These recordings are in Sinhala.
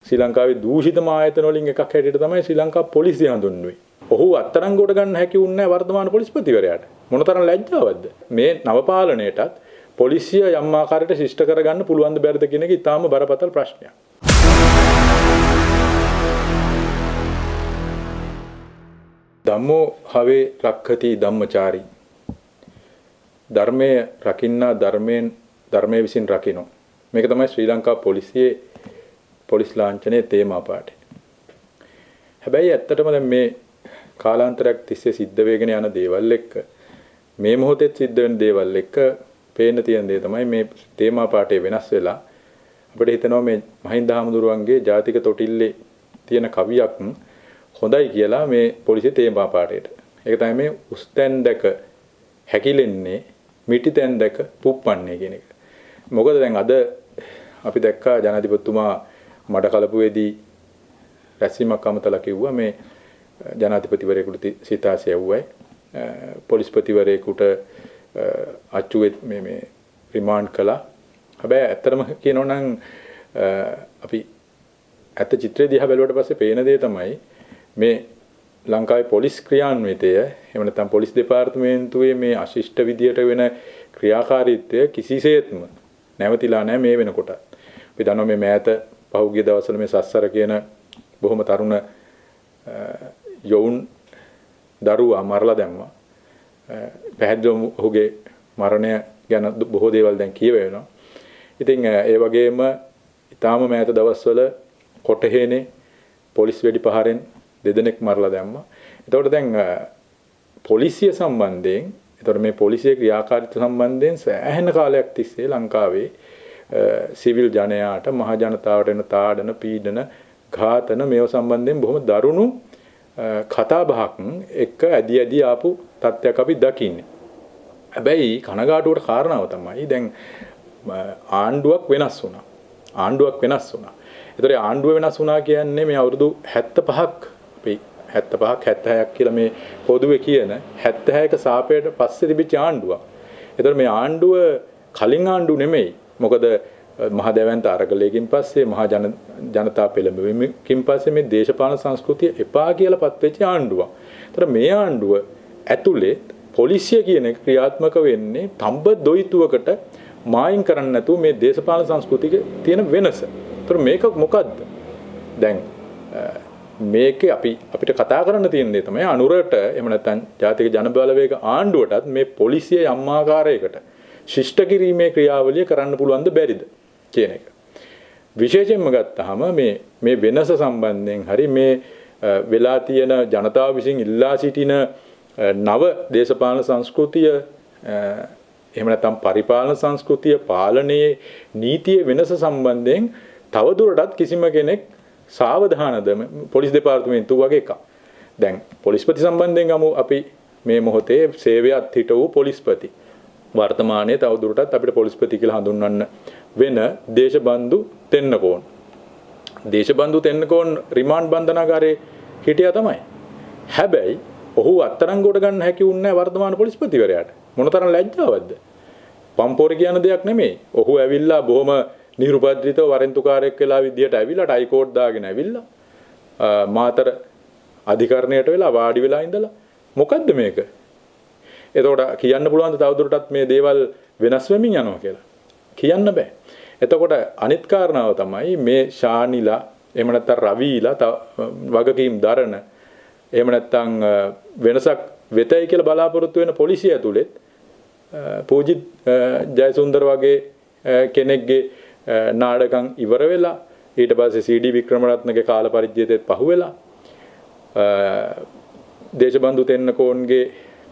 ශ්‍රී ලංකාවේ දූෂිතම ආයතන වලින් එකක් හැටියට තමයි ශ්‍රී ලංකා පොලිසිය හඳුන්වන්නේ. ඔහු අත්අඩංගුවට ගන්න හැකි වුණේ වර්තමාන පොලිස්පතිවරයාට. මොනතරම් ලැජ්ජාවක්ද? මේ නව පාලනයටත් පොලිසිය යම් ආකාරයකට ශිෂ්ට කරගන්න පුළුවන් ද බැරිද කියන එක ඉතාම බරපතල ප්‍රශ්නයක්. ධම්මෝ හවේ රක්ඛති ධම්මචාරී. ධර්මයේ රකින්නා ධර්මයේ විසින් රකින්න. මේක තමයි ශ්‍රී ලංකා පොලිසියේ පොලිස් ලාංඡනයේ තේමා පාඩේ. හැබැයි ඇත්තටම දැන් මේ කාලාන්තරයක් තිස්සේ සිද්ධ වෙගෙන යන දේවල් එක්ක මේ මොහොතේ සිද්ධ වෙන දේවල් එක්ක පේන්න තියෙන දේ තමයි මේ තේමා පාඩේ වෙනස් වෙලා අපිට හිතෙනවා මේ මහින්ද හාමුදුරුවන්ගේ ජාතික තොටිල්ලේ තියෙන කවියක් හොඳයි කියලා මේ පොලිසිය තේමා පාඩේට. ඒක තමයි මේ උස්තැන් දැක හැකිලෙන්නේ මිටිතැන් දැක පුප්පන්නේ කියන එක. මොකද දැන් අද අපි දැක්කා ජනාධිපතිතුමා මඩ කලපුවේදී රැස්වීමක් අමතලා කිව්වා මේ ජනාධිපතිවරයෙකුට සිතාසය වුවයි පොලිස්පතිවරයෙකුට අච්චුවේ මේ රිමාන්ඩ් කළා. හැබැයි ඇත්තටම කියනවා නම් අපි ඇත්ත චිත්‍රය දිහා බැලුවට පස්සේ පේන දේ තමයි මේ ලංකාවේ පොලිස් ක්‍රියාන්විතය එහෙම නැත්නම් පොලිස් දෙපාර්තමේන්තුවේ මේ අශිෂ්ට විදියට වෙන ක්‍රියාකාරීත්වය කිසිසේත්ම නැවතිලා නැහැ මේ වෙනකොට. අපි දන්නවා මේ මෑත පහුගිය දවස්වල මේ සස්සර කියන බොහොම තරුණ යෝන් දරුවා මරලා දැම්මා. පැහැදිලිවම ඔහුගේ මරණය ගැන බොහෝ දේවල් දැන් කියවෙනවා. ඉතින් ඒ වගේම ඊටාම මෑත දවස්වල කොටහේනේ පොලිස් වෙඩි පහරෙන් දෙදෙනෙක් මරලා දැම්මා. එතකොට දැන් පොලිසිය සම්බන්ධයෙන් එතකොට මේ පොලිසිය ක්‍රියාකාරීත්වය සම්බන්ධයෙන් සෑහෙන කාලයක් තිස්සේ ලංකාවේ සිවිල් ජනයාට මහ ජනතාවට එන තාඩන පීඩන ඝාතන මේව සම්බන්ධයෙන් බොහොම දරුණු කතා බහක් එක්ක ඇදී ආපු තත්ත්වයක් අපි දකින්නේ. හැබැයි කනගාටුවට කාරණාව තමයි දැන් ආණ්ඩුවක් වෙනස් වුණා. ඒතර ආණ්ඩුව වෙනස් වුණා කියන්නේ මේ අවුරුදු 75ක් අපි 76ක් 76ක් කියලා මේ පොදුවේ කියන 76ක සාපේට පස්සේ තිබිච්ච ආණ්ඩුවක්. ඒතර මේ ආණ්ඩුව කලින් ආණ්ඩුව නෙමෙයි. මොකද මහ දැවැන්ත අරගලයකින් පස්සේ මහ ජනතා පෙළඹවීමකින් පස්සේ මේ දේශපාලන සංස්කෘතිය එපා කියලා පත්වෙච්ච ආණ්ඩුවක්. ඒතර මේ ආණ්ඩුව ඇතුලේ පොලිසිය කියන එක ක්‍රියාත්මක වෙන්නේ තඹ දොයිතුවකට මායින් කරන්න නැතුව මේ දේශපාලන සංස්කෘතියේ තියෙන වෙනස. ඒතර මේක මොකද්ද? දැන් මේකේ අපිට කතා කරන්න තියෙන දේ තමයි අනුරට එහෙම නැත්නම් ජාතික ජනබලවේග ආණ්ඩුවටත් මේ පොලිසිය යම් ආකාරයකට ශිෂ්ට කිරීමේ ක්‍රියාවලිය කරන්න පුළුවන්ද බැරිද කියන එක. විශේෂයෙන්ම ගත්තාම මේ වෙනස සම්බන්ධයෙන් හරි මේ වෙලා තියෙන ජනතාව විසින් ඉල්ලා සිටින නව දේශපාලන සංස්කෘතිය එහෙම නැත්නම් පරිපාලන සංස්කෘතිය පාලනයේ නීතියේ වෙනස සම්බන්ධයෙන් තවදුරටත් කිසිම කෙනෙක් සාවධානද පොලිස් දෙපාර්තමේන්තුව වගේ එකක්. දැන් පොලිස්පති සම්බන්ධයෙන් ගමු අපි මේ මොහොතේ සේවයත් හිට වූ පොලිස්පති. වර්තමානයේ තවදුරටත් අපිට පොලිස්පති කියලා හඳුන්වන්න වෙන දේශබන්දු තෙන්නකෝන්. දේශබන්දු තෙන්නකෝන් රිමාන්ඩ් බන්ධනාගාරයේ හිටියා තමයි. හැබැයි ඔහු අත්අඩංගුවට ගන්න හැකි වුණේ වර්තමාන පොලිස්පතිවරයාට. මොනතරම් ලැජ්ජාවක්ද? පම්පෝර කියන දෙයක් නෙමෙයි. ඔහු ඇවිල්ලා බොහොම නිර්පද්‍රිතව වරෙන්තුකාරයෙක් වෙලා විදියට ඇවිල්ලා ටයි කෝඩ් දාගෙන ඇවිල්ලා මාතර අධිකරණයට වෙලා වාඩි වෙලා ඉඳලා මොකද්ද මේක? එතකොට කියන්න පුළුවන් ද තවදුරටත් මේ දේවල් වෙනස් වෙමින් යනවා කියලා? කියන්න බෑ. එතකොට අනිත් කාරණාව තමයි මේ ශානිලා එහෙම නැත්නම් රවීලා වගකීම් දරන එහෙම නැත්නම් වෙනසක් වෙතයි කියලා බලාපොරොත්තු වෙන පොලිසිය ඇතුළෙත් පූජිත් ජයසුන්දර වගේ කෙනෙක්ගේ නාඩගම් ඉවර වෙලා ඊට පස්සේ සීඩී වික්‍රමරත්නගේ කාල පරිච්ඡේදයත් පහුවෙලා දේශබන්දු තෙන්නකෝන්ගේ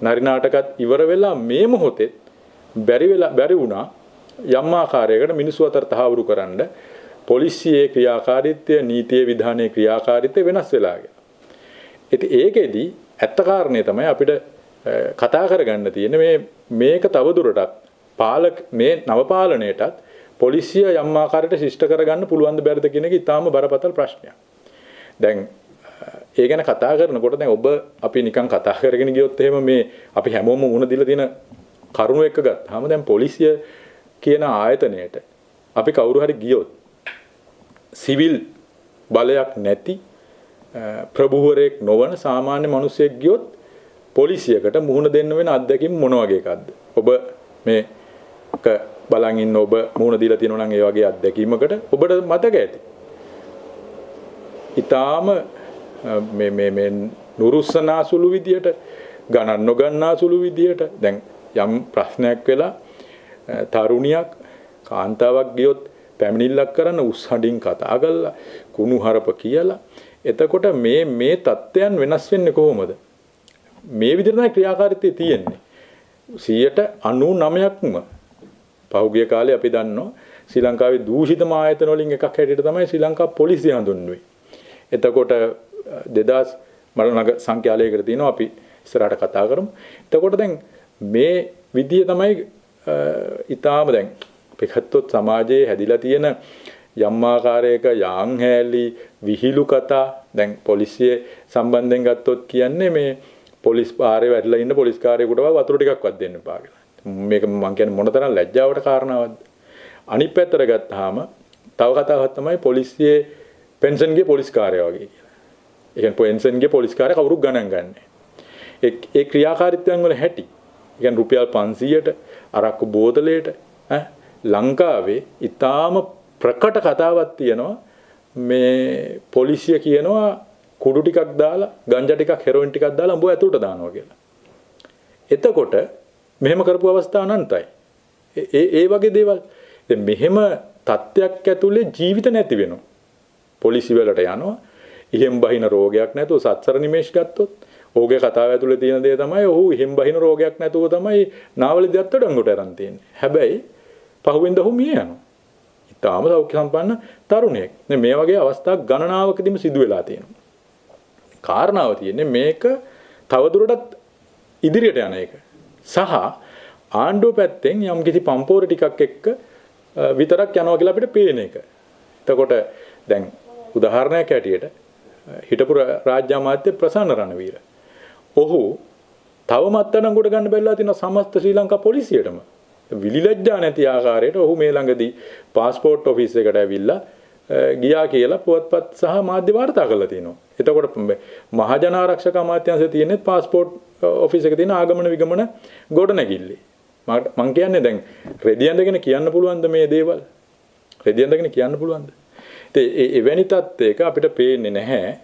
නරි නාටකත් ඉවර වෙලා මේ මොහොතේ බැරි වුණා යම් ආකාරයකට මිනිස්සු අතර තහවුරු කරන්න පොලිසියේ ක්‍රියාකාරීත්වය නීතියේ විධානයේ ක්‍රියාකාරීත්වය වෙනස් වෙලා ගියා. ඉතින් ඒකෙදි ඇත්ත කාරණේ තමයි අපිට කතා කරගන්න තියෙන්නේ මේක තවදුරටත් මේ නව පාලනයටත් පොලිසිය යම් ආකාරයකට ශිෂ්ට කරගන්න පුළුවන් ද බැරිද කියන එක ඉතාම බරපතල ප්‍රශ්නයක්. දැන් ඒ ගැන කතා කරනකොට දැන් අපි නිකන් කතා කරගෙන ගියොත් එහෙම මේ අපි හැමෝම වුණ දීලා තියෙන කරුණු එක ගත්තාම දැන් පොලිසිය කියන ආයතනයට අපි කවුරු හරි ගියොත් සිවිල් බලයක් නැති ප්‍රභූවරයෙක් නොවන සාමාන්‍ය මිනිසෙක් ගියොත් පොලිසියකට මුහුණ දෙන්න වෙන අත්දැකීම් මොන වගේ එකක්ද? ඔබ මේක බලන් ඉන්න ඔබ මුහුණ දීලා තියෙනවා නම් ඒ වගේ අත්දැකීමකට ඔබට මතක ඇති. ඊටාම මේ නුරුස්සනා සුළු විදියට ගණන් නොගන්නා සුළු විදියට දැන් යම් ප්‍රශ්නයක් වෙලා තරුණියක් කාන්තාවක් ගියොත් පැමිණිල්ලක් කරන්න උස්සහඬින් කතා කරලා කුණුහරුප කියලා එතකොට මේ தත්ත්වයන් වෙනස් වෙන්නේ කොහොමද? මේ විදිහට තමයි ක්‍රියාකාරීත්වය තියෙන්නේ. 99%ක්ම පහුගිය කාලේ අපි දන්නවා ශ්‍රී ලංකාවේ දූෂිතම ආයතන වලින් එකක් හැටියට තමයි ශ්‍රී ලංකා පොලිසිය හඳුන්වන්නේ. එතකොට 2000 මරණ සංඛ්‍යාලයකට තියෙනවා අපි ඉස්සරහට කතා කරමු. එතකොට දැන් මේ විදිය තමයි ඊටාම දැන් අපි ගත්තොත් සමාජයේ හැදිලා තියෙන යම් ආකාරයක යාන් හැලි විහිළු කතා දැන් පොලිසිය සම්බන්ධයෙන් ගත්තොත් කියන්නේ මේ පොලිස් පාරේ වැටලා ඉන්න පොලිස් කාර්යයකට වතුර ටිකක්වත් දෙන්න එපා කියලා. මේක මම කියන්නේ මොනතරම් ලැජ්ජාවට කාරණාවක්ද? අනිත් පැත්තට ගත්තාම තව කතාවක් තමයි පොලිසියේ පෙන්ෂන්ගේ පොලිස් කාර්යය වගේ කියලා. ඒ කියන්නේ පෙන්ෂන්ගේ පොලිස් කාර්ය කවුරුත් ගණන් ගන්නෑ. ඒ ක්‍රියාකාරීත්වයන් වල හැටි. ඒ කියන්නේ රුපියල් 500ට අරක්කු බෝතලයට ලංකාවේ ඊටාම ප්‍රකට කතාවක් තියෙනවා මේ පොලිසිය කියනවා කුඩු ටිකක් දාලා ගංජා ටිකක් හෙරොයින් ටිකක් දාලා උඹ ඇතුළට දානවා කියලා. එතකොට මෙහෙම කරපු අවස්ථා අනන්තයි. ඒ වගේ දේවල් දැන් මෙහෙම තත්ත්වයක් ඇතුලේ ජීවිත නැති වෙනවා. පොලිසි වලට යනවා. ඉහෙන් බහින රෝගයක් නැතුව සත්සර නිමේෂ් ගත්තොත් ඔහුගේ කතාව ඇතුලේ තියෙන දේ තමයි ඔහු ඉහෙන් බහින රෝගයක් නැතුව තමයි නාවලදී අත්අඩංගුවට අරන් තියෙන්නේ. හැබැයි පහුවෙන්ද ඔහු මිය යනවා. ඊටාම සෞඛ්‍ය සම්පන්න තරුණයෙක්. මේ වගේ අවස්ථා ගණනාවකදීම සිදු වෙලා තියෙනවා. කාරණාව තියෙන්නේ මේක තවදුරටත් ඉදිරියට යන එක. සහ ආණ්ඩුව පැත්තෙන් යම් කිසි පම්පෝර ටිකක් එක්ක විතරක් යනවා කියලා අපිට පේන එක. එතකොට දැන් උදාහරණයක් ඇටියට හිටපු රාජ්‍ය අමාත්‍ය ප්‍රසන්න රණවීර. ඔහු තවමත් අඩංගුවට ගන්න බැරිලා තියෙන සමස්ත ශ්‍රී ලංකා පොලිසියටම විලිලැජ්ජා නැති ආකාරයට ඔහු මේ ළඟදී පාස්පෝර්ට් ඔෆිස් එකට ඇවිල්ලා ගියා කියලා පුවත්පත් සහ මාධ්‍ය වාර්තා කරලා තිනවා. එතකොට මහජන ආරක්ෂක අමාත්‍යාංශයේ තියෙන පාස්පෝර්ට් ඔෆිස් එකේ තියෙන ආගමන විගමන ගොඩනැගිල්ල. මම කියන්නේ දැන් රෙදි ඇඳගෙන කියන්න පුළුවන්ද මේ දේවල්? රෙදි ඇඳගෙන කියන්න පුළුවන්ද? ඉතින් එවැනි තත්ත්වයක අපිට පේන්නේ නැහැ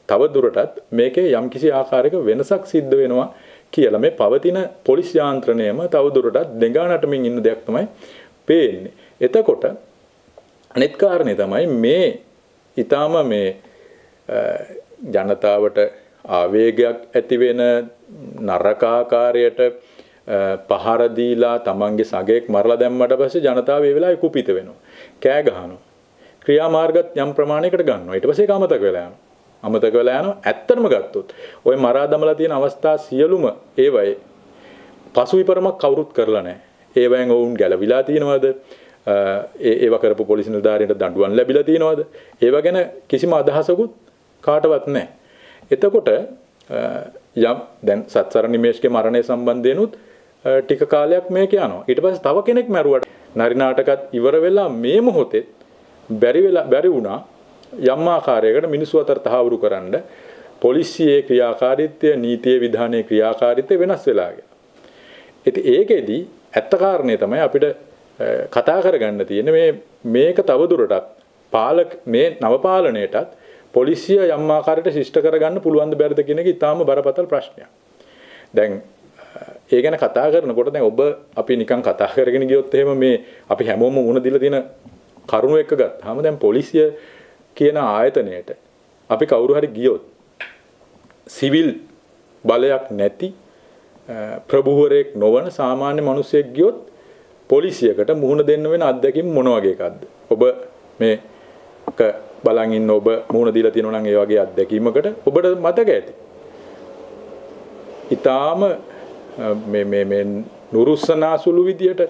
තව දුරටත් මේකේ යම්කිසි ආකාරයක වෙනසක් සිද්ධ වෙනවා කියලා. මේ පවතින පොලිස් යාන්ත්‍රණයම තව දුරටත් දෙඟා නටමින් ඉන්න දෙයක් තමයි පේන්නේ. එතකොට අනිත් කාරණේ තමයි මේ ඊටාම මේ ජනතාවට ආවේගයක් ඇති වෙන නරක ආකාරයට පහර දීලා තමන්ගේ සගයෙක් මරලා දැම්මට පස්සේ ජනතාව ඒ වෙලාවේ කුපිත වෙනවා. කෑ ගහනවා. ක්‍රියාමාර්ගත් යම් ප්‍රමාණයකට ගන්නවා. ඊට පස්සේ ඒක අමතක වෙලා යනවා. අමතක වෙලා යනවා. ඇත්තටම ගත්තොත් ওই මරා දමලා තියෙන අවස්ථා සියලුම ඒවයි පසු විපරමක් කවුරුත් කරලා නැහැ. ඒවෙන් වුන් ගැලවිලා තියෙනවද? ඒව කරපු පොලිස් නිලධාරියට දඬුවම් ලැබිලා තියෙනවද? ඒව ගැන කිසිම අදහසකුත් කාටවත් නැහැ. එතකොට යම් දැන් සත්සර නිමේෂ්ගේ මරණය සම්බන්ධයෙන්ුත් ටික කාලයක් මේක යනවා. ඊට පස්සේ තව කෙනෙක් මැරුවට නරි නාටකත් ඉවර වෙලා මේ මොහොතේ බැරි වුණා යම් ආකාරයකට මිනිස්සු අතර තහවුරු කරන්න පොලිසියේ ක්‍රියාකාරීත්වය නීතිය විධානයේ ක්‍රියාකාරීත්වය වෙනස් වෙලා ගියා. ඉතින් ඒකෙදි ඇත්ත කාරණේ තමයි අපිට කතා කරගන්න තියෙන්නේ මේක තවදුරටත් මේ නව පාලනයටත් පොලිසිය යම් ආකාරයකට ශිෂ්ට කරගන්න පුළුවන් ද බැරිද කියන එක ඉතාම බරපතල ප්‍රශ්නයක්. දැන් ඒ ගැන කතා කරනකොට දැන් අපි නිකන් කතා කරගෙන ගියොත් එහෙම මේ අපි හැමෝම වුණ දීලා තියෙන කරුණු එක ගත්තාම දැන් පොලිසිය කියන ආයතනයට අපි කවුරු හරි ගියොත් සිවිල් බලයක් නැති ප්‍රභූවරයෙක් නොවන සාමාන්‍ය මිනිසෙක් ගියොත් පොලිසියකට මුහුණ දෙන්න වෙන අත්දැකීම් මොන වගේ එකක්ද? ඔබ මේක බලන් ඉන්න ඔබ මුහුණ දීලා තියෙනවා නම් ඒ වගේ අත්දැකීමකට ඔබට මතක ඇති. ඊටාම මේ නුරුස්සනා සුළු විදියට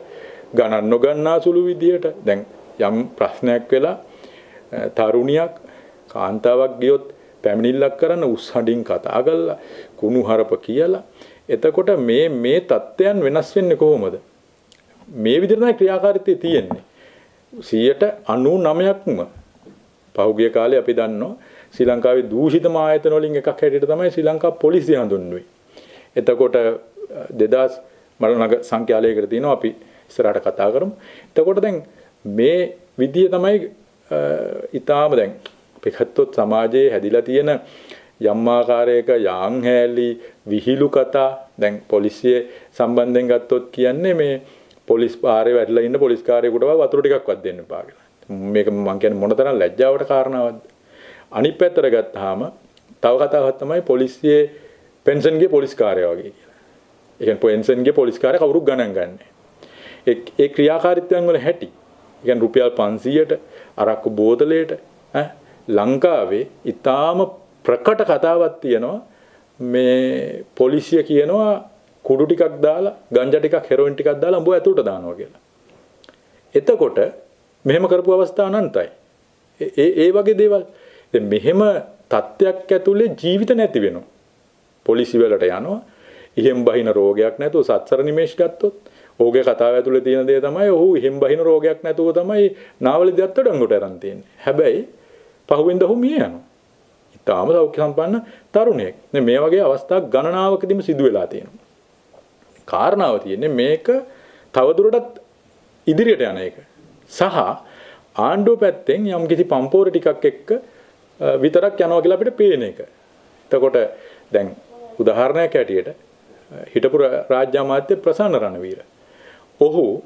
ගණන් නොගන්නා සුළු විදියට දැන් යම් ප්‍රශ්නයක් වෙලා තරුණියක් කාන්තාවක් ගියොත් පැමිණිල්ලක් කරන්න උස්සහඬින් කතා කරලා කුණුහරුප කියලා එතකොට මේ தත්ත්වයන් වෙනස් වෙන්නේ කොහොමද? මේ විදිහට තමයි ක්‍රියාකාරීත්වය තියෙන්නේ. 99%ක්ම පහුගිය කාලේ අපි දන්නවා ශ්‍රී ලංකාවේ දූෂිතම ආයතන වලින් එකක් හැටියට තමයි ශ්‍රී ලංකා පොලිසිය හඳුන්වන්නේ. එතකොට 2000 මරණ සංඛ්‍යාලයකට තියෙනවා අපි ඉස්සරහට කතා කරමු. එතකොට දැන් මේ විදිය තමයි ඊටාම දැන් අපි ගත්තොත් සමාජයේ හැදිලා තියෙන යම් ආකාරයක යාන් හැලි විහිළු කතා දැන් පොලිසිය සම්බන්ධයෙන් ගත්තොත් කියන්නේ මේ පොලිස් පාරේ වැටලා ඉන්න පොලිස් කාර්යයකට වතුර ටිකක්වත් දෙන්න එපා කියලා. මේක මම කියන්නේ මොනතරම් ලැජ්ජාවට කාරණාවක්ද. අනිත් පැත්තට ගත්තාම තව කතාවක් තමයි පොලිසියේ පෙන්ෂන් ගිය පොලිස් කාර්යය වගේ කියලා. ඒ කියන්නේ පෙන්ෂන් ගිය පොලිස් කාර්යය කවුරුත් ගණන් ගන්නෑ. ඒ ක්‍රියාකාරීත්වයන් වල හැටි. ඒ කියන්නේ රුපියල් 500ට අරක්කු බෝතලයට ලංකාවේ ඊටාම ප්‍රකට කතාවක් තියෙනවා මේ පොලිසිය කියනවා කුඩු ටිකක් දාලා ගංජා ටිකක් හෙරොයින් ටිකක් දාලා උඹ ඇතුළට දානවා කියලා. එතකොට මෙහෙම කරපු අවස්ථා අනන්තයි. ඒ වගේ දේවල් දැන් මෙහෙම තත්ත්වයක් ඇතුලේ ජීවිත නැති වෙනවා. පොලිසි වලට යනවා. ඉහෙන් බහින රෝගයක් නැතුව සත්සර නිමේෂ් ගත්තොත් ඔහුගේ කතාව ඇතුලේ තියෙන දේ තමයි ඔහු ඉහෙන් බහින රෝගයක් නැතුව තමයි නාවලදී අත්අඩංගුවට අරන් තියෙන්නේ. හැබැයි පහුවෙන්ද ඔහු මිය යනවා. ඊටාම සෞඛ්‍ය සම්පන්න තරුණයෙක්. මේ වගේ අවස්ථා ගණනාවකදීම සිදු වෙලා තියෙනවා. කාරණාව තියෙන්නේ මේක තවදුරටත් ඉදිරියට යන එක. සහ ආණ්ඩුව පැත්තෙන් යම් කිසි පම්පෝර ටිකක් එක්ක විතරක් යනවා කියලා අපිට පේන එක. එතකොට දැන් උදාහරණයක් ඇටියට හිටපු රාජ්‍ය අමාත්‍ය ප්‍රසන්න රණවීර. ඔහු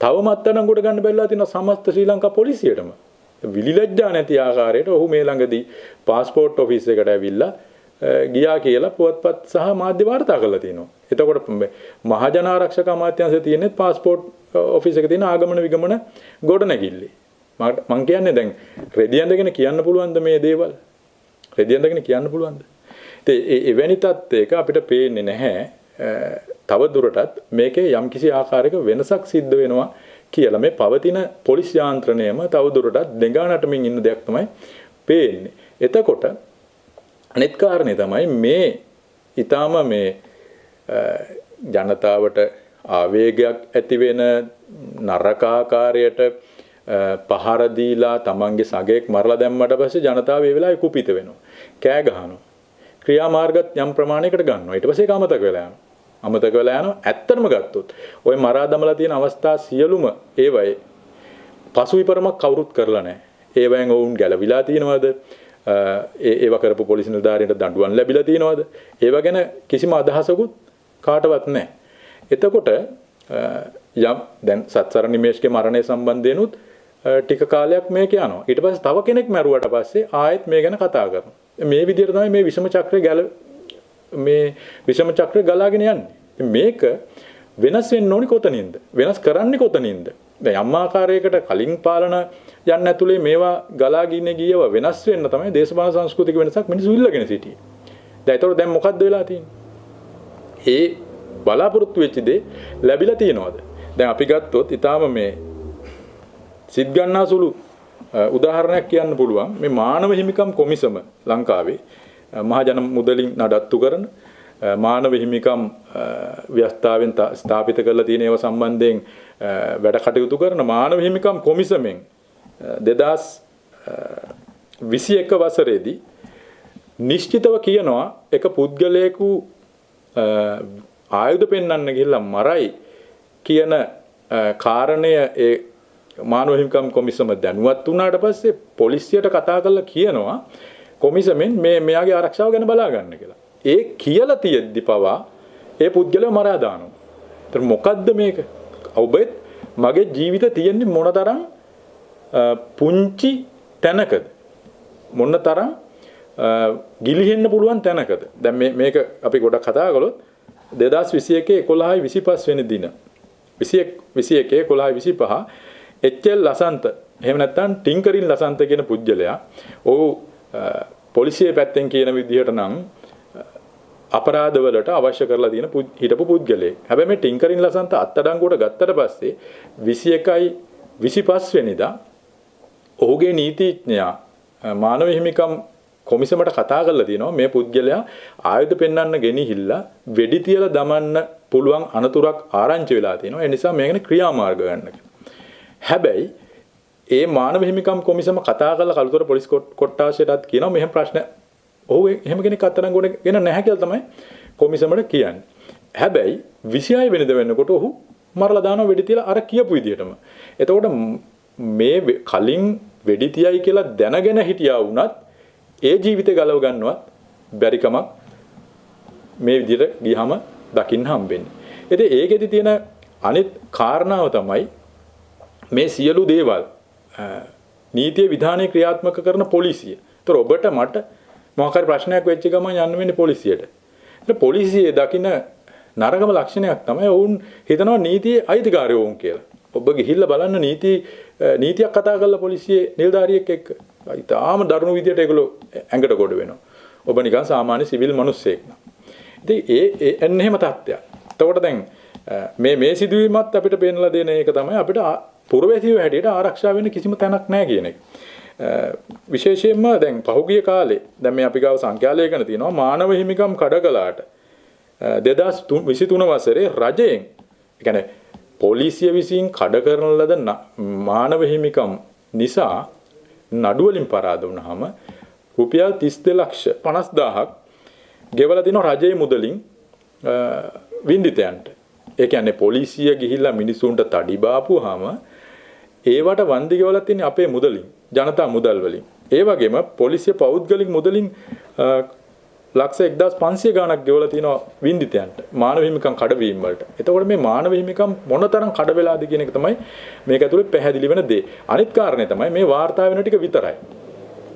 තවමත් අතනකට ගන්න බැරිලා තියෙන සමස්ත ශ්‍රී ලංකා පොලිසියටම විලිලැජ්ජා නැති ආකාරයට ඔහු මේ ළඟදී પાස්පෝර්ට් ඔෆිස් එකට ඇවිල්ලා ගියා කියලා පුවත්පත් සහ මාධ්‍ය වාර්තා කරලා තිනවා. එතකොට මහජන ආරක්ෂක අමාත්‍යාංශයේ තියෙන පාස්පෝර්ට් ඔෆිස් එකේ තියෙන ආගමන විගමන ගොඩනැගිල්ලේ. මම කියන්නේ දැන් රෙදි ඇඳගෙන කියන්න පුළුවන්ද මේ දේවල්? රෙදි ඇඳගෙන කියන්න පුළුවන්ද? ඉතින් එවැනි තත්ත්වයක අපිට පේන්නේ නැහැ තව දුරටත් මේකේ යම්කිසි ආකාරයක වෙනසක් සිද්ධ වෙනවා කියලා. මේ පවතින පොලිස් යාන්ත්‍රණයම තව දුරටත් දෙඟා නටමින් ඉන්න දෙයක් තමයි පේන්නේ. එතකොට අනිත් කාරණේ තමයි මේ ඊටාම මේ ජනතාවට ආවේගයක් ඇති වෙන නරක ආකාරයට පහර දීලා තමන්ගේ සගයෙක් මරලා දැම්මට පස්සේ ජනතාව ඒ වෙලාවේ කුපිත වෙනවා. කෑ ගහනවා. ක්‍රියාමාර්ගත් යම් ප්‍රමාණයකට ගන්නවා. ඊට පස්සේ ඒක අමතක වෙලා යනවා. අමතක වෙලා යනවා. ඇත්තටම ගත්තොත් ඔය මරා දමලා තියෙන අවස්ථා සියලුම ඒවයේ පසු විපරමක් කවුරුත් කරලා නැහැ. ඒවෙන් වුන් ගැලවිලා තියෙනවද? ඒව කරපු පොලිස් නිලධාරියට දඬුවම් ලැබිලා තියෙනවද? ඒව ගැන කිසිම අදහසකුත් කාටවත් නැහැ. එතකොට යම් දැන් සත්සර නිමේෂ්ගේ මරණය සම්බන්ධයෙන්ුත් ටික කාලයක් මේක යනවා. ඊට පස්සේ තව කෙනෙක් මැරුවට පස්සේ ආයෙත් මේ ගැන කතා කරනවා. මේ විදිහට තමයි මේ විෂම චක්‍රය ගලාගෙන යන්නේ. මේක වෙනස් වෙන්න ඕනි කොතනින්ද? වෙනස් කරන්නේ කොතනින්ද? දැන් යම් ආකාරයකට කලින් පාලන යන්න ඇතුලේ මේවා ගලාගෙන ගියව වෙනස් වෙන්න තමයි දේශපාලන සංස්කෘතික වෙනසක් මිනිස්සු ඉල්ලගෙන සිටියේ. දැන් ඒතකොට දැන් මොකද්ද වෙලා තියෙන්නේ? ඒ බලාපොරොත්තු වෙච්ච දේ ලැබිලා තියෙනවද? දැන් අපි ගත්තොත් ඊටාම මේ සිත් ගන්නාසුළු උදාහරණයක් කියන්න පුළුවන්. මේ මානව හිමිකම් කොමිසම ලංකාවේ මහජන මුදලින් නඩත්තු කරන මානව හිමිකම් ව්‍යවස්ථාවෙන් ස්ථාපිත කරලා තියෙන ඒවා සම්බන්ධයෙන් වැඩ කටයුතු කරන මානව හිමිකම් කොමිසමෙන් 2021 වසරේදී නිශ්චිතව කියනවා එක පුද්ගලයෙකු ආයුධ පෙන්වන්න ගිහිල්ලා මරයි කියන කාරණය ඒ මානව හිමිකම් කොමිසම දැනුවත් වුණාට පස්සේ පොලිසියට කතා කරලා කියනවා කොමිසමෙන් මෙයාගේ ආරක්ෂාව ගැන බලා ගන්න කියලා. ඒ කියලා තියෙද්දි පවා ඒ පුද්ගලයා මරා දානවා. ඒතර මොකද්ද මේක? ඔබෙත් මගේ ජීවිත තියෙන්නේ මොනතරම් පුංචි තැනකද? මොනතරම් ගිලිහෙන්න පුළුවන් තැනකද? දැන් මේක අපි ගොඩක් කතා කළොත් 2021 11 25 වෙනි දින 21 11 25 එච්.එල්. ලසන්ත එහෙම නැත්නම් ටින්කරින් ලසන්ත කියන පුද්ගලයා ඔහු පොලිසිය පැත්තෙන් කියන විදිහට නම් අපරාධවලට අවශ්‍ය කරලා තියෙන හිටපු පුද්ගලයෙක්. හැබැයි මේ ටින්කරින් ලසන්ත අත්අඩංගුවට ගත්තට පස්සේ 21යි 25 වෙනිදා ඔහුගේ නීතිඥයා මානව හිමිකම් කොමිසමට කතා කරලා තියෙනවා මේ පුද්ගලයා ආයුධ පෙන්වන්න ගෙනිහිල්ලා වෙඩි තියලා දමන්න පුළුවන් අනතුරක් ආරංචි වෙලා තියෙනවා. ඒ නිසා මේකනේ ක්‍රියාමාර්ග ගන්න. හැබැයි ඒ මානව හිමිකම් කොමිසම කතා කරලා කළුතර පොලිස් කොට්ටාශයටත් කියනවා මෙහෙම ප්‍රශ්න ඔහු එහෙම කෙනෙක් අත්අඩංගුවට ගෙන නැහැ කියලා තමයි කොමිසමට කියන්නේ. හැබැයි 26 වෙනිදා වෙනකොට ඔහු මරලා දානවා වෙඩි තියලා අර කියපු විදිහටම. එතකොට මේ කලින් වෙඩි තියයි කියලා දැනගෙන හිටියා වුණත් ඒ ජීවිතය ගලව ගන්නවත් බැරි කමක් මේ විදිහට ගියහම දකින්න හම්බෙන්නේ. ඉතින් ඒකෙදි තියෙන අනිත් කාරණාව තමයි මේ සියලු දේවල් නීතිය විධානය ක්‍රියාත්මක කරන පොලිසිය. ඒතර ඔබට මට මොකක් හරි ප්‍රශ්නයක් වෙච්ච ගමන් යන්න වෙන්නේ පොලිසියට. ඒත් පොලිසියේ දකින්න නරකම ලක්ෂණයක් තමයි ඔවුන් හිතනවා නීතියේ අයිතිකාරයෝ වුන් කියලා. ඔබ ගිහිල්ලා බලන්න නීතියක් කතා කරලා පොලිසියේ නිලධාරියෙක් එක්ක ඉතාලම දරුණු විදියට ඒගොල්ලෝ ඇඟට ගොඩ වෙනවා. ඔබ නිකන් සාමාන්‍ය සිවිල් මිනිස්සෙක් නා. ඉතින් ඒ එන්න එහෙම තත්ත්වයක්. එතකොට දැන් මේ සිදුවීමත් අපිට පේනලා දෙන එක තමයි අපිට පුරවැසියෝ හැටියට ආරක්ෂා වෙන්න කිසිම තැනක් නැහැ කියන එක. විශේෂයෙන්ම දැන් පහුගිය කාලේ දැන් මේ අපි ගාව සංඛ්‍යාලයකන තියෙනවා මානව හිමිකම් කඩකලාට 2023 වසරේ රජයෙන් ඒ කියන්නේ පොලිසිය විසින් කඩ කරන ලද මානව හිමිකම් නිසා නඩු වලින් පරාද වුණාම රුපියල් 32,50,000ක් ගෙවලා දිනවා රජයේ මුදලින් වින්දිතයන්ට. ඒ කියන්නේ පොලිසිය ගිහිල්ලා මිනිසුන්ට තඩි බාපුවාම ඒවට වන්දි ගෙවලා තින්නේ අපේ මුදලින් ජනතා මුදල් වලින්. ඒ වගේම පොලිසිය පෞද්ගලික මුදලින් ලක්ෂ 1,500 ගණක් ගෙවලා තිනවා වින්දිතයන්ට මානව හිමිකම් කඩවීම වලට. එතකොට මේ මානව හිමිකම් මොනතරම් කඩ වෙලාද කියන එක තමයි මේක ඇතුලේ පැහැදිලි වෙන දේ. අනිත් කාරණේ තමයි මේ වාර්තා වෙන ටික විතරයි.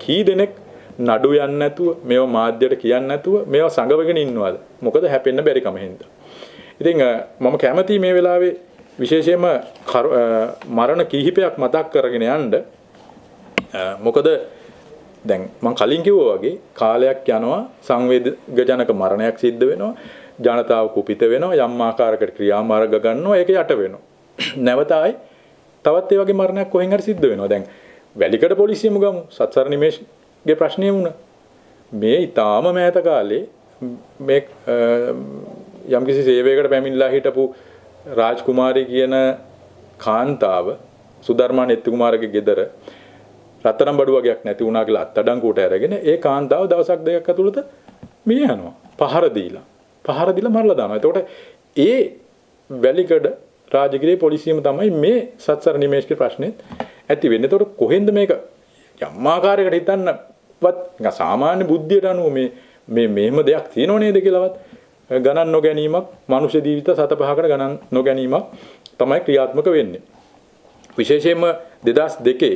කී දෙනෙක් නඩු යන්නේ නැතුව මේව මාධ්‍යයට කියන්නේ නැතුව මේව සංගවගෙන ඉන්නවද? මොකද හැපෙන්න බැරි කම හින්දා. ඉතින් මම කැමතියි මේ වෙලාවේ විශේෂයෙන්ම මරණ කිහිපයක් මතක් කරගෙන යන්න. මොකද දැන් මම කලින් කිව්වා වගේ කාලයක් යනවා සංවේගජනක මරණයක් සිද්ධ වෙනවා ජනතාව කුපිත වෙනවා යම් ආකාරයකට ක්‍රියාමාර්ග ගන්නවා ඒක යට වෙනවා නැවත ආයි තවත් ඒ වගේ මරණයක් කොහෙන් හරි සිද්ධ වෙනවා දැන් වැලිකඩ පොලිසියම ගමු සත්සර නිමේෂ්ගේ ප්‍රශ්නය වුණා මේ ඊටාම මෑත කාලේ මේ යම්කිසි සේවයකට පැමිණලා හිටපු රාජ්කුමාරී කියන කාන්තාව සුධර්මා නෙත්ති කුමාරගේ ගෙදර රත්තරන් බඩු වගේක් නැති වුණා කියලා අත්අඩංගුවට අරගෙන ඒ කාන්තාව දවසක් දෙකක් ඇතුළත මිය යනවා. පහර දීලා මරලා දානවා. එතකොට ඒ වැලිකඩ රාජගිරියේ පොලිසියම තමයි මේ සත්සර නිමේෂ්ගේ ප්‍රශ්නේ ඇති වෙන්නේ. එතකොට කොහෙන්ද මේක යම් ආකාරයකට හිතන්නවත් සාමාන්‍ය බුද්ධියට අනුව මේ මෙහෙම දෙයක් තියෙනව නේද කියලාවත් ගණන් නොගැනීමක් මනුෂ්‍ය ජීවිත 7-5කට ගණන් නොගැනීමක් තමයි ක්‍රියාත්මක වෙන්නේ. විශේෂයෙන්ම 2002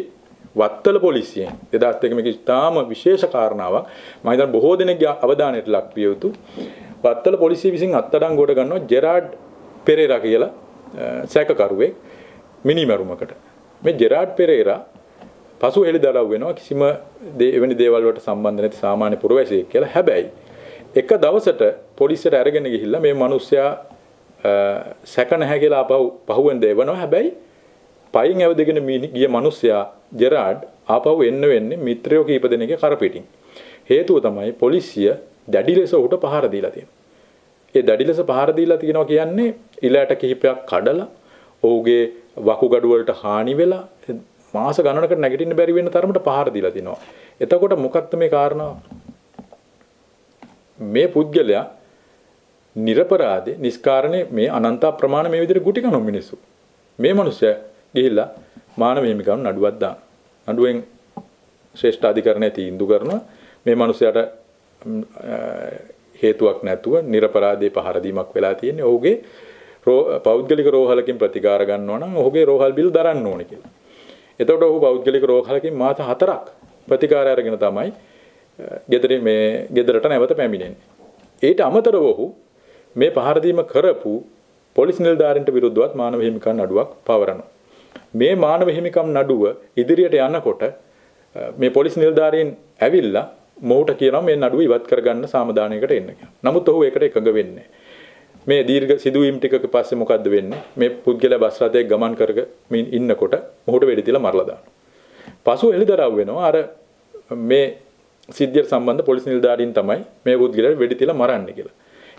වත්තල පොලිසියෙන් 2002 මේක ඉතාම විශේෂ කාරණාවක් මම හිතන්නේ බොහෝ දෙනෙක්ගේ අවධානයට ලක් විය යුතු වත්තල පොලිසිය විසින් අත්අඩංගුවට ගන්නවා ජෙරාඩ් පෙරේරා කියලා සැකකරුවෙක් මිනිමරුමකට මේ ජෙරාඩ් පෙරේරා පසු හෙළිදරව් වෙනවා කිසිම එවැනි දේවල් වලට සම්බන්ධ නැති සාමාන්‍ය පුරවැසියෙක් කියලා. හැබැයි එක දවසට පොලිසියට අරගෙන ගිහිල්ලා මේ මිනිස්සයා සැක නැහැ කියලා පහුවෙන් දෙවනවා. හැබැයි පයින් ඇවිදගෙන ගිය මිනිස්සයා ජෙරාඩ් ආපහු එන්න වෙන්නේ මිත්‍රයෝ කීප දෙනෙක්ගේ කරපිටින්. හේතුව තමයි පොලිසිය දැඩි ලෙස උට පහර දීලා තියෙනවා. ඒ දැඩි ලෙස පහර දීලා තියෙනවා කියන්නේ ඉලයට කිහිපයක් කඩලා ඔහුගේ වකුගඩු වලට හානි වෙලා මාස ගණනකට නැගිටින්න බැරි වෙන තරමට පහර දීලා තිනවා. එතකොට මොකක්ද මේ කාරණාව? මේ පුද්ගලයා නිර්පරාදේ නිස්කාරණේ මේ අනන්ත ප්‍රමාණ මේ විදිහට ගුටි කන මිනිස්සු. මේ මිනිස්සයා ගිහිල්ලා මානව හිමිකම් නඩුවක් දාන. නඩුවෙන් ශ්‍රේෂ්ඨ අධිකරණයේ තීන්දුව කරනවා මේ මිනිස්සයාට හේතුවක් නැතුව නිර්පරාදේ පහර දීමක් වෙලා තියෙන්නේ. ඔහුගේ පෞද්ගලික රෝහලකින් ප්‍රතිකාර ගන්නවා නම් ඔහුගේ රෝහල් බිල් දරන්න ඕනේ කියලා. එතකොට ඔහු පෞද්ගලික රෝහලකින් මාස 4ක් ප්‍රතිකාර අරගෙන තමයි ගෙදරට නැවත පැමිණෙන්නේ. ඊට අමතරව ඔහු මේ පහර දීම කරපු පොලිස් නිලධාරීන්ට විරුද්ධවත් මානව හිමිකම් නඩුවක් පවරනවා. මේ මානව හිමිකම් නඩුව ඉදිරියට යනකොට මේ පොලිස් නිලධාරීන් ඇවිල්ලා මොහුට කියනවා මේ නඩුව ඉවත් කරගන්න සාමදානයකට එන්න කියලා. නමුත් ඔහු ඒකට එකඟ වෙන්නේ මේ දීර්ඝ සිදුවීම් ටිකක පස්සේ මොකද්ද වෙන්නේ? මේ පුද්ගලයා බස් රථයක ගමන් කරගෙන ඉන්නකොට මොහුට වෙඩි තියලා මරලා දානවා. පසු එළිදරව් වෙනවා අර මේ සිද්ධියට සම්බන්ධ පොලිස් නිලධාරීන් තමයි මේ පුද්ගලයාට වෙඩි තියලා මරන්නේ කියලා.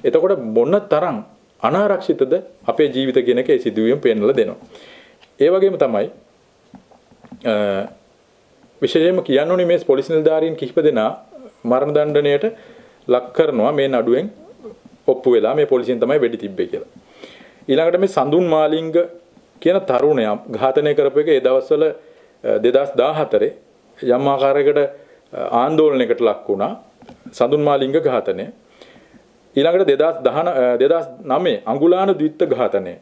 එතකොට මොන තරම් අනාරක්ෂිතද අපේ ජීවිත කියන එක ඒ සිදුවීම් පෙන්වලා දෙනවා. ඒ වගේම තමයි විශේෂයෙන්ම කියන්න ඕනේ මේ පොලිස් නිලධාරීන් කිහිප දෙනා මරණ දඬුවමට ලක් කරනවා මේ නඩුවෙන් ඔප්පු වෙලා මේ පොලිසියෙන් තමයි වෙඩි තිබ්බේ කියලා. ඊළඟට මේ සඳුන් මාලිංග කියන තරුණයා ඝාතනය කරපු එක ඒ දවස්වල 2014 යම් ආකාරයකට ආందోලනයකට ලක් වුණා සඳුන් මාලිංග ඝාතනය. ඊළඟට 2009 අඟුලාන ද්විත්ව ඝාතනය.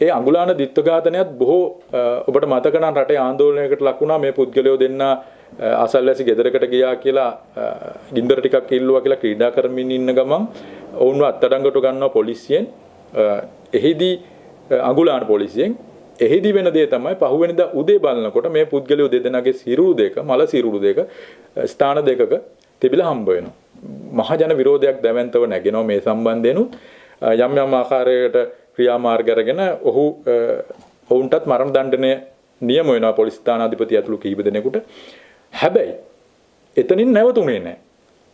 ඒ අඟුලාන ද්විත්ව ඝාතනයත් බොහෝ ඔබට මතක නම් රටේ ආందోලනයකට ලක් වුණා මේ පුද්ගලයෝ දෙන්න අසල්වැසි ගෙදරකට ගියා කියලා ගින්දර ටිකක් ඉල්ලුවා කියලා ක්‍රීඩා කරමින් ඉන්න ගමන් ඔවුන්ව අත්අඩංගුවට ගන්නවා පොලිසියෙන්. එහිදී අඟුලාන පොලිසියෙන් එහිදී වෙන දේ තමයි පහුවෙනිදා උදේ බලනකොට මේ පුද්ගලයෝ දෙදෙනාගේ සිරුරු දෙක මල සිරුරු දෙක ස්ථාන දෙකක තිබිලා හම්බ වෙනවා. මහජන විරෝධයක් දැවැන්තව නැගෙනවා මේ සම්බන්ධයෙන් යම් යම් ආකාරයකට ක්‍රියාමාර්ග අරගෙන ඔවුන්ටත් මරණ දඬුවමේ නියම වෙනවා පොලිස් ස්ථානාධිපති ඇතුළු කීප දෙනෙකුට. හැබැයි එතනින් නැවතුනේ නැහැ.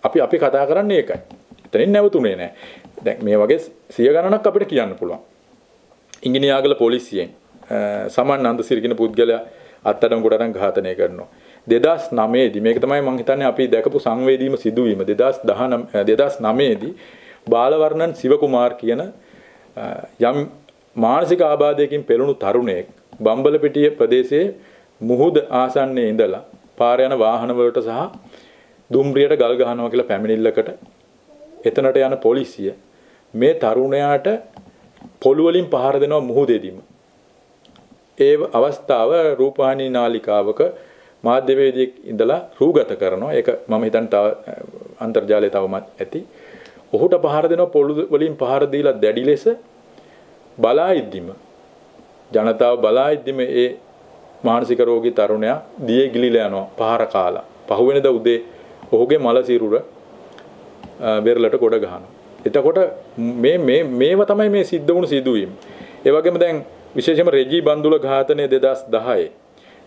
අපි කතා කරන්නේ ඒකයි. එතනින් නැවතුනේ නැහැ. දැන් මේ වගේ 100 ගණනක් අපිට කියන්න පුළුවන්. ඉංගිනියාගල පොලිසියෙන් සමන් නන්දසිරි කියන පුද්ගලයා අත්අඩංගුවට අරන් ඝාතනය කරනවා. 2009 දී මේක තමයි මම හිතන්නේ අපි දැකපු සංවේදීම සිදුවීම 2009 දී බාලවර්ණන් සිවකුමාර් කියන යම් මානසික ආබාධයකින් පෙළුණු තරුණයෙක් බම්බලපිටිය ප්‍රදේශයේ මුහුද ආසන්නයේ ඉඳලා පාර යන වාහන වලට සහ දුම්රියට ගල් ගහනවා කියලා පැමිණිල්ලකට එතනට යන පොලිසිය මේ තරුණයාට පොළු වලින් පහර දෙනවා මුහුදේදීම. ඒ අවස්ථාව රූපවාහිනී නාලිකාවක මාධ්‍යවේදියෙක් ඉඳලා රූගත කරනවා. ඒක මම හිතන්නේ අන්තර්ජාලයේ තවමත් ඇති. ඔහුට පහර දෙනවා පොළු වලින් පහර දීලා දැඩි ලෙස බලා ඉද්දිම ජනතාව බලා ඉද්දිම ඒ මානසික රෝගී තරුණයා දියේ ගිලිලා යනවා පහර කාලා. පහුවෙනිදා උදේ ඔහුගේ මල සිරුර බෙරළට ගොඩ ගහනවා. එතකොට මේව තමයි මේ සිද්ධ වුණු සිදුවීම්. ඒ වගේම දැන් විශේෂයෙන්ම රෙජී බන්දුල ඝාතනය 2010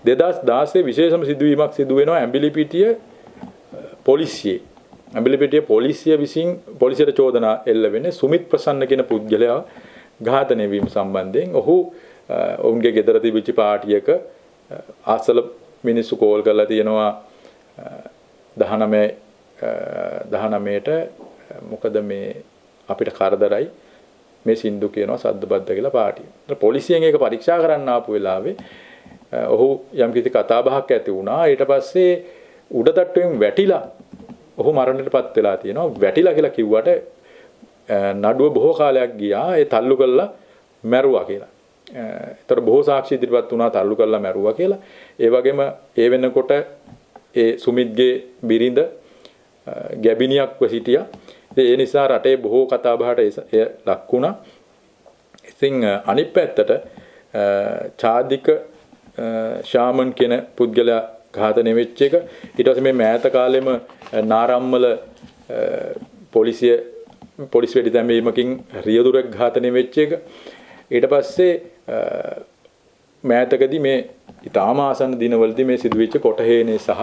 2016 විශේෂම සිදුවීමක් සිදු වෙනවා ඇඹිලිපිටිය පොලිසියේ. ඇඹිලිපිටිය පොලිසිය විසින් පොලිසියට චෝදනා එල්ල වෙන්නේ සුමිත් ප්‍රසන්න කියන පුද්ගලයා ඝාතනය වීම සම්බන්ධයෙන්. ඔවුන්ගේ ගෙදර තිබිච්ච පාටියක ආසල මිනිස්සු කෝල් කරලා තියෙනවා 19ට මොකද මේ අපිට කරදරයි මේ සින්දු කියනවා සද්දබද්ද කියලා පාටිය. පොලිසියෙන් ඒක පරීක්ෂා කරන්න ආපු වෙලාවේ ඔහු යම්කිසි කතාබහක් ඇති වුණා. ඊට පස්සේ උඩතට්ටුවෙන් වැටිලා ඔහු මරණයටපත් වෙලා තියෙනවා. වැටිලා කියලා කිව්වට නඩුව බොහෝ කාලයක් ගියා. ඒ තල්ලු කළා මැරුවා කියලා. ඒතර බොහෝ සාක්ෂි ඉදිරිපත් වුණා තල්ලු කළා මැරුවා කියලා. ඒ වගේම ඒ වෙනකොට ඒ සුමිත්ගේ බිරිඳ ගැබිනියක්ව සිටියා. ඒ නිසා රටේ බොහෝ කතාබහට එය ලක් වුණා. ඉතින් අනිත් පැත්තට චාදික ශාමන් කියන පුද්ගලයා ඝාතනය වෙච්ච එක ඊට පස්සේ මේ මෑත කාලෙම නාරම්මල පොලිස් වෙඩි දැමීමකින් රියදුරෙක් ඝාතනය වෙච්ච එක ඊට පස්සේ මෑතකදී මේ ඊටාම ආසන්න දිනවලදී මේ සිදුවෙච්ච කොටහේනේ සහ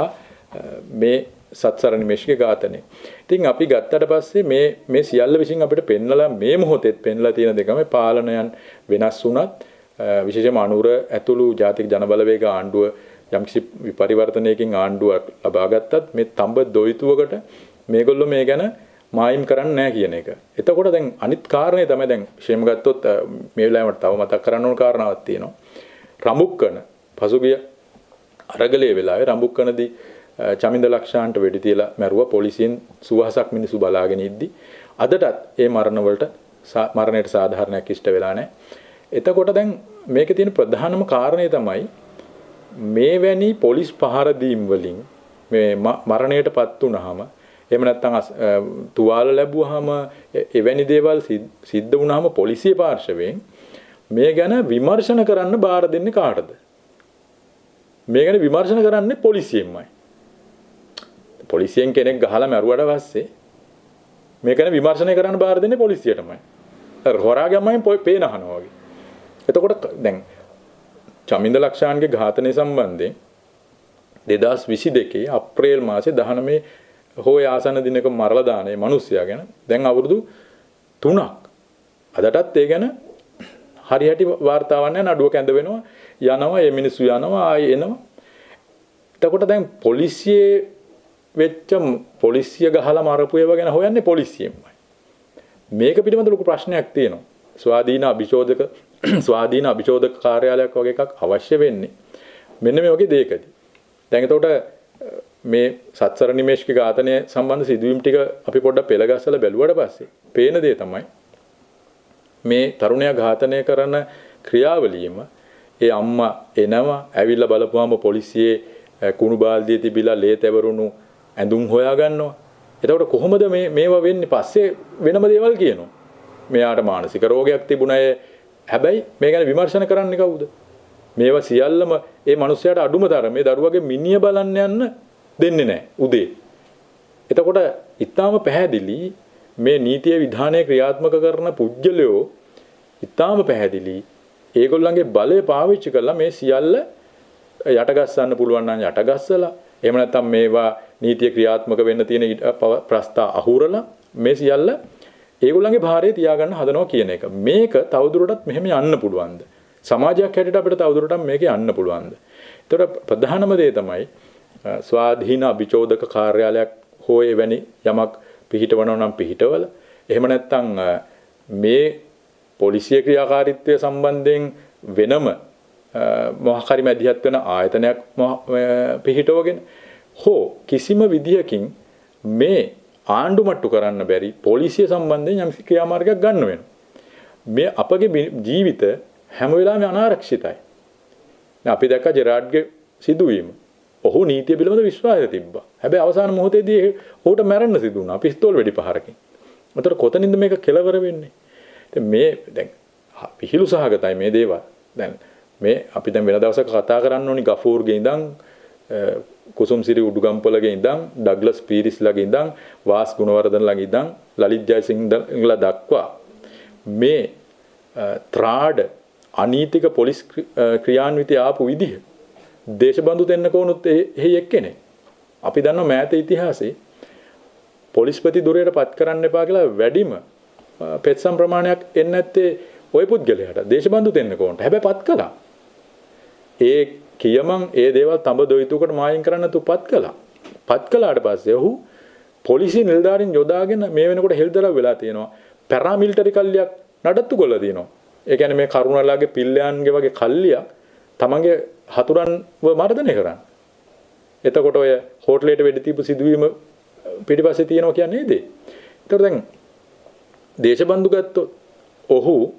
මේ සත්සරණ මේෂ්ගේ ඝාතනය. ඉතින් අපි ගත්තට පස්සේ මේ සියල්ල විසින් අපිට පෙන්නලා මේ මොහොතේත් පෙන්නලා තියෙන දෙකම පාලනයන් වෙනස් වුණත් විශේෂයෙන්ම අනුර ඇතුළු ජාතික ජනබලවේග ආණ්ඩුව යම්කිසි විපරිවර්තනයකින් ආණ්ඩුවක් ලබා ගත්තත් මේ තඹ දොයිතුවකට මේගොල්ලෝ මේ ගැන මායිම් කරන්නේ නැහැ කියන එක. එතකොට දැන් අනිත් කාරණේ තමයි දැන් විශේෂම ගත්තොත් මේ වෙලාවට තව මතක් කරන්න ඕන කාරණාවක් තියෙනවා. රඹුක්කන පසුගිය අරගලයේ වෙලාවේ රඹුක්කනදී චමින්ද ලක්ෂාන්ට වෙඩි තියලා මැරුවා පොලිසියෙන් සුවහසක් මිනිස්සු බලාගෙන ඉද්දි අදටත් ඒ මරණයට සාධාරණයක් ඉෂ්ට වෙලා නැහැ. එතකොට දැන් මේකේ තියෙන ප්‍රධානම කාරණේ තමයි මේවැනි පොලිස් පහර දීම් වලින් මේ මරණයටපත් වුනහම එහෙම නැත්නම් තුවාල ලැබුවාම එවැනි දේවල් සිද්ධ වුනහම පොලිසිය පාර්ශවයෙන් මේ ගැන විමර්ශන කරන්න බාර දෙන්නේ කාටද? මේ ගැන විමර්ශන කරන්නේ පොලිසියෙන්මයි. පොලිසියෙන් කෙනෙක් ගහලා මැරුවට පස්සේ මේ ගැන විමර්ශනය කරන්න බාර දෙන්නේ පොලිසියටමයි. හොරාගමෙන් පේන අහනවා වගේ. එතකොට දැන් චමින්ද ලක්ෂාන්ගේ ඝාතනය සම්බන්ධයෙන් 2022 අප්‍රේල් මාසේ 19 හෝ ආසන්න දිනක මරලා දානේ මිනිස්සයා ගැන දැන් අවුරුදු 3ක්. අදටත් ඒ ගැන හරියටි වාර්තාවක් නැහැ නඩුව කැඳ වෙනවා. යනවා, ඒ මිනිස්සු යනවා, ආයෙ එනවා. එතකොට දැන් පොලිසියේ වෙච්ච පොලිසිය ගහලා මරපු ඒවා ගැන හොයන්නේ පොලිසියෙන්මයි. මේක පිළිබඳ ලොකු ප්‍රශ්නයක් තියෙනවා. ස්වාධීන අභිචෝදක කාර්යාලයක් වගේ එකක් අවශ්‍ය වෙන්නේ මෙන්න මේ වගේ දෙයකදී. දැන් එතකොට මේ සත්සර නිමේෂ්ගේ ඝාතනය සම්බන්ධ සිදුවීම් ටික අපි පොඩ්ඩක් පෙළගස්සලා බැලුවට පස්සේ පේන දේ තමයි මේ තරුණයා ඝාතනය කරන ක්‍රියාවලියෙම ඒ අම්මා එනවා ඇවිල්ලා බලපුවාම පොලිසියේ කුණු බාල්දියේ තිබිලා ලේ තැවරුණු ඇඳුම් හොයා ගන්නවා. එතකොට කොහොමද මේවා වෙන්නේ? පස්සේ වෙනම දේවල් කියනවා. මෙයාට මානසික රෝගයක් තිබුණා. හැබැයි මේ ගැන විමර්ශන කරන්නේ කවුද? මේවා සියල්ලම ඒ මිනිස්යාට අඩුම තරමේ දරුවගේ මිනිය බලන්න යන්න දෙන්නේ නැහැ උදේ. එතකොට ඊටාම පැහැදිලි මේ නීතිය විධානය ක්‍රියාත්මක කරන පුජ්‍යලයෝ ඊටාම පැහැදිලි ඒගොල්ලන්ගේ බලය පාවිච්චි කරලා මේ සියල්ල යටගස්සන්න පුළුවන් නම් යටගස්සලා එහෙම නැත්නම් මේවා නීතිය ක්‍රියාත්මක වෙන්න තියෙන ප්‍රස්තා අහුරලා මේ සියල්ල ඒගොල්ලන්ගේ භාරයේ තියාගන්න හදනවා කියන එක. මේක තවදුරටත් මෙහෙම යන්න පුළුවන්ද? සමාජයක් හැටියට අපිට තවදුරටත් මේක යන්න පුළුවන්ද? ඒතර ප්‍රධානම දේ තමයි ස්වාධීන අභිචෝදක කාර්යාලයක් හෝ එවැනි යමක් පිහිටවනවා නම් පිහිටවල. එහෙම නැත්නම් මේ පොලිසිය ක්‍රියාකාරීත්වය සම්බන්ධයෙන් වෙනම මොහක් හරි මැදිහත් වෙන ආයතනයක් පිහිටවගෙන හෝ කිසිම විදියකින් මේ ආණ්ඩු මට්ටු කරන්න බැරි පොලිසිය සම්බන්ධයෙන් යම් ක්‍රියාමාර්ගයක් ගන්න වෙනවා. මේ අපගේ ජීවිත හැම වෙලාවෙම අනාරක්ෂිතයි. අපි දැක්ක ජෙරාඩ්ගේ සිදුවීම. ඔහු නීතිය පිළිබඳ විශ්වාසය තිබ්බා. හැබැයි අවසාන මොහොතේදී ඔහුට මැරෙන්න සිදු වුණා පිස්තෝල් වෙඩි පහරකින්. අතට කොතනින්ද මේක කෙලවර වෙන්නේ? මේ දැන් පිහිලු සහගතයි මේ දේවල්. දැන් මේ අපි දැන් වෙන දවසක කතා කරන්න ඕනි ගෆූර්ගේ ඉඳන් කුසුම්සිරි උඩුගම්පොළගේ ඉඳන් ඩග්ලස් පීරිස්ලාගේ ඉඳන් වාස් ගුණවර්ධනලාගේ ඉඳන් ලලිත් ජයසිංහලා දක්වා මේ ත්‍රාඩ අනීතික පොලිස් ක්‍රියාන්විතය ආපු විදිහ දේශබන්දු දෙන්නක වුණොත් එහි එක්කෙනෙක්. අපි දන්නවා මෑත ඉතිහාසයේ පොලිස්පති දුරයට පත් කරන්න එපා කියලා වැඩිම පෙත්සම් ප්‍රමාණයක් එන්නේ නැත්තේ ওই පුද්ගලයාට දේශබන්දු දෙන්නක වුණට. හැබැයි පත් කළා. ඒ කියමන් ඒ දේවල් තඹ දොයිතුකට මායින් කරන්න තුපත් කළා. පත් කළාට පස්සේ ඔහු පොලිසිය නිලධාරීන් යොදාගෙන මේ වෙනකොට හෙළිදරව් වෙලා තියෙනවා. පැරාමිලිටරි කල්ලියක් නඩත්තු කරලා තියෙනවා. ඒ කියන්නේ මේ කරුණාලාගේ පිල්ලයන්ගේ වගේ කල්ලියක් තමන්ගේ හතුරන්ව මර්ධනය කරන්න. එතකොට ඔය හෝටලේට වෙඩි තිබු සිදුවීම පිටිපස්සේ තියෙනවා කියන්නේ නේද? ඒතර දැන් දේශබන්දු ගත්තොත් ඔහු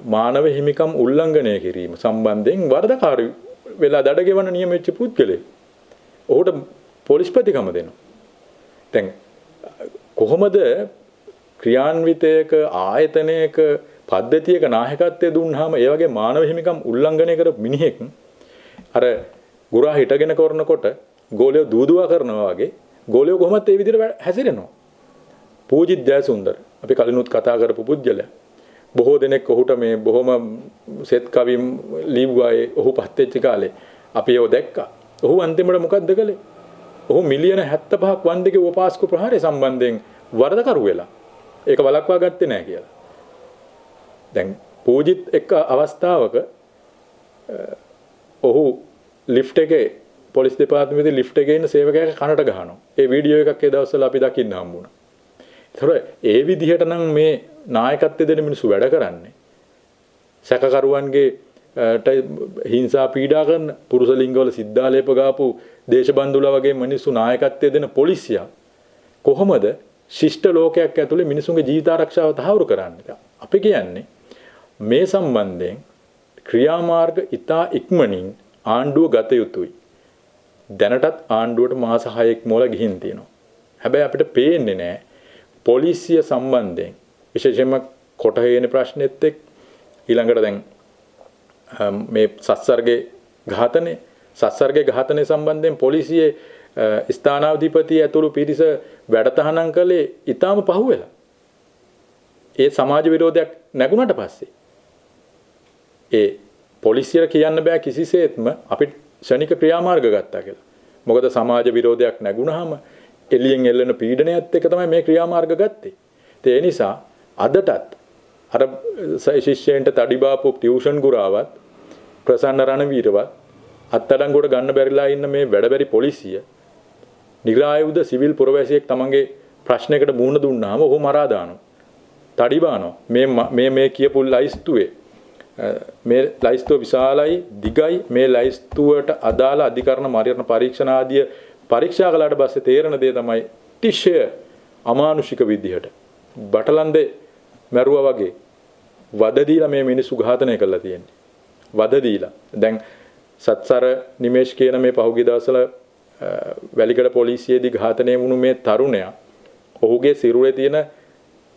මානව හිමිකම් උල්ලංඝනය කිරීම සම්බන්ධයෙන් වරදකාරී වෙලා දඩ ගෙවන නියම වෙච්ච පුද්ගලෙක්. ඔහුට පොලිස්පතිකම දෙනවා. දැන් කොහොමද ක්‍රියාන්විතයක ආයතනයක පද්ධතියක නායකත්වය දුන්නාම ඒ වගේ මානව හිමිකම් උල්ලංඝනය කරපු මිනිහෙක් අර ගුරා හිටගෙන කරනකොට ගෝලියෝ දූදුවා කරනවා වගේ ගෝලියෝ කොහොමද ඒ විදිහට හැසිරෙනවා. පූජිත් ජයසුන්දර අපි කලිනුත් කතා කරපු පුද්ගලයා. බොහෝ දෙනෙක් ඔහුට මේ බොහොම සෙත් කවිම් ලිව්වා ඔහු පත් වෙච්ච කාලේ අපි ඒව දැක්කා. ඔහු අන්තිමට මොකද්ද කළේ? ඔහු මිලියන 75ක් වන්දිගේ උපපාස්කු ප්‍රහාරය සම්බන්ධයෙන් වරදකරු වෙලා ඒක වළක්වා ගත්තේ නැහැ කියලා. දැන් පූජිත් එක්ක අවස්ථාවක ඔහු ලිෆ්ට් එකේ පොලිස් දෙපාර්තමේන්තුවේ ලිෆ්ට් එකේ ඉන්න සේවකයාගේ කනට ගහනවා. ඒ වීඩියෝ එකක් ඒ දවස්වල අපි දකින්න හම්බුණා. ඒතර ඒ විදිහට නම් මේ නායකත්වයේ දෙන මිනිස්සු වැඩ කරන්නේ. සැකකරුවන්ගේ හිංසා පීඩා කරන පුරුෂ ලිංගවල සිද්ධාලේප ගාපු දේශබන්දුලා වගේ මිනිස්සු නායකත්වයේ දෙන පොලිසිය කොහොමද ශිෂ්ට ලෝකයක් ඇතුලේ මිනිසුන්ගේ ජීවිත ආරක්ෂාව තහවුරු කරන්නේ? අපි කියන්නේ මේ සම්බන්ධයෙන් ක්‍රියාමාර්ග ඉතා ඉක්මනින් ආණ්ඩුව ගත යුතුයි. දැනටත් ආණ්ඩුවට මාස 6ක් මොළ ගිහින් තියෙනවා. හැබැයි අපිට පේන්නේ නැහැ පොලිසිය සම්බන්ධයෙන් විශේෂයෙන්ම කොටහේන ප්‍රශ්නෙත් එක්ක ඊළඟට දැන් මේ සත්සර්ගේ ඝාතනය සම්බන්ධයෙන් පොලිසියේ ස්ථානාධිපති ඇතුළු පිරිස වැඩතහනම් කළේ ඊටාම පහුවෙලා. ඒ සමාජ විරෝධයක් නැගුණට පස්සේ ඒ පොලිසියට කියන්න බෑ කිසිසේත්ම අපි ශනික ක්‍රියාමාර්ග ගත්තා කියලා. මොකද සමාජ විරෝධයක් නැගුණාම එළියෙන් එල්ලෙන පීඩනයත් එක්ක තමයි මේ ක්‍රියාමාර්ග ගත්තේ. ඒ නිසා අදටත් අර ශිෂ්‍යයන්ට තඩි බාපු ටියුෂන් ගුරාවත් ප්‍රසන්න රණවීරවත් අත්අඩංගුවට ගන්න බැරිලා ඉන්න මේ වැඩබැරි පොලිසිය නිරායුධ සිවිල් පුරවැසියෙක් තමන්ගේ ප්‍රශ්නයකට මුහුණ දුන්නාම ඔහු මරා දානවා. තඩිබානවා. මේ කියපු ලයිස්තුවේ මේ ලයිස්තුව විශාලයි දිගයි මේ ලයිස්තුවට අදාළ අධිකරණ මරණ පරීක්ෂණ ආදිය පරීක්ෂා කළාට පස්සේ තේරෙන දේ තමයි තිශය අමානුෂික විදිහට බටලන්දේ මැරුවා වගේ වද දීලා මේ මිනිස්සු ඝාතනය කළා තියෙන්නේ. වද දීලා. දැන් සත්සර නිමේෂ් කියන මේ පහුගිය දවස්වල වැලිකඩ පොලිසියේදී ඝාතනය වුණු මේ තරුණයා ඔහුගේ සිරුරේ තියෙන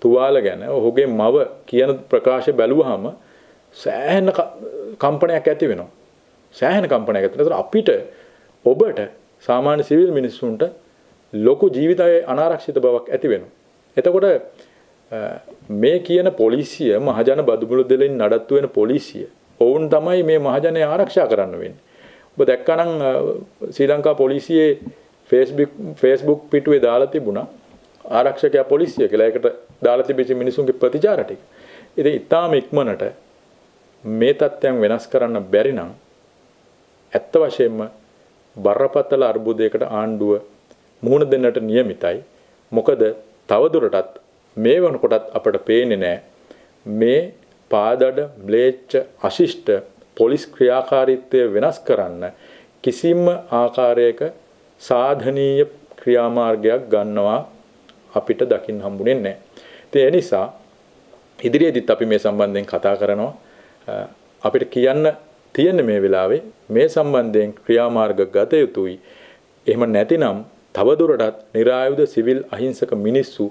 තුවාල ගැන ඔහුගේ මව කියන ප්‍රකාශ බැලුවාම සෑහෙන කම්පනයක් ඇති වෙනවා. සෑහෙන කම්පනයක් ඇති වෙනවා. අපිට ඔබට සාමාන්‍ය සිවිල් මිනිස්සුන්ට ලොකු ජීවිතයේ අනාරක්ෂිත බවක් ඇති වෙනවා. එතකොට මේ කියන පොලිසිය මහජන බදුමුළු දෙලින් නඩත්තු වෙන පොලිසිය ඔවුන් තමයි මේ මහජනය ආරක්ෂා කරන්න වෙන්නේ. ඔබ දැක්කනම් ශ්‍රී ලංකා පොලිසියේ Facebook පිටුවේ දාලා තිබුණා ආරක්ෂකයා පොලිසිය කියලා. ඒකට දාලා තිබිච්ච මිනිසුන්ගේ ප්‍රතිචාර ටික. ඉතින් ඊටාම ඉක්මනට මේ තත්ත්වයන් වෙනස් කරන්න බැරි නම් ඇත්ත වශයෙන්ම බරපතල අර්බුදයකට ආණ්ඩුව මුහුණ දෙන්නට නියමිතයි. මොකද තවදුරටත් මේ වෙනකොටත් අපට පේන්නේ නැහැ මේ පාදඩ ම්ලේච්ඡ අශිෂ්ට පොලිස් ක්‍රියාකාරීත්වය වෙනස් කරන්න කිසිම ආකාරයක සාධනීය ක්‍රියාමාර්ගයක් ගන්නවා අපිට දකින්න හම්බුනේ නැහැ. ඒ නිසා ඉදිරියේදීත් අපි මේ සම්බන්ධයෙන් කතා කරනවා. අපිට කියන්න තියෙන මේ වෙලාවේ මේ සම්බන්ධයෙන් ක්‍රියාමාර්ග ගත යුතුයි. එහෙම නැතිනම් තවදුරටත් නිරායුධ සිවිල් අහිංසක මිනිස්සු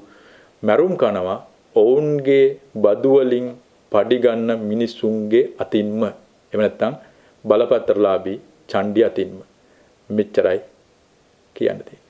මැරුම් කනවා ඔවුන්ගේ බදු වලින් පඩි ගන්න මිනිසුන්ගේ අතින්ම. එහෙම නැත්නම් බලපත්‍රලාභී ඡණ්ඩි අතින්ම. මෙච්චරයි කියන්න තියෙන්නේ.